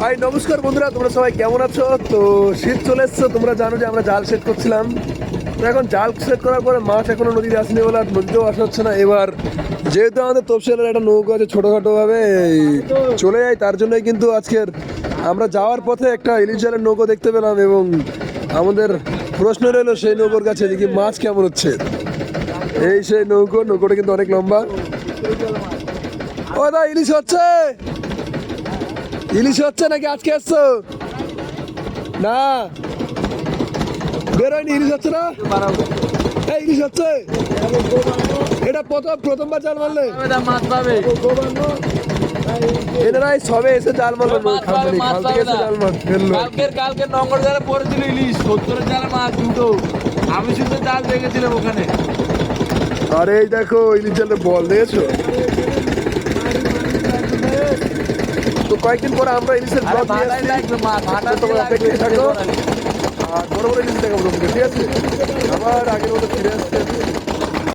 ভাই নমস্কার বন্ধুরা, তোমরা সবাই কেমন আছো? তো শীত চলে এসছে, তোমরা জানো যে আমরা জাল সেট করছিলাম। তো এখন জাল সেট করার পরে মাছ এখনো নদীতে আসেনি বলে আর নদীতেও আসা হচ্ছে না। এবার যেহেতু আমাদের তপসিয়ালের একটা নৌকা আছে, ছোটোখাটো ভাবে চলে যায়, তার জন্যই কিন্তু আজকের আমরা যাওয়ার পথে একটা ইলিশ জালের নৌকো দেখতে পেলাম এবং আমাদের প্রশ্ন রইলো সেই নৌকোর কাছে যে কি মাছ কেমন হচ্ছে। এই সেই নৌকোটা কিন্তু অনেক লম্বা। ও দা, ইলিশ হচ্ছে? ইলিশ হচ্ছে নাকি আজকে এসছো? না, বেরোয়নি। ইলিশ হচ্ছে না? এই ইলিশ হচ্ছে? এটা প্রথমবার জাল মারলে? মাছ পাবে, এনারাই সবে এসে জাল মারলো, মাছ পাবে, মাছ খাল থেকে পাবে এসে না। জাল মার ফেললো। কালকে নঙ্গর জালে পড়েছিল ইলিশ, 70 জালে মাছ দুটো। আমি শুধু জাল দেখেছিলাম ওখানে। আরে এই দেখো ইলিশ জালের বল দেখেছো? তো কয়েকদিন পরে আমরা ইলিশের ব্লগ নিয়ে ভাটাই আসছি। লাগবে মাছ, ভাটা তোমরা অপেক্ষায় থাকো আর বড় বড় ইলিশ দেখাবো তোমাকে, ঠিক আছে? আবার আগের মতো ফিরে আসছে।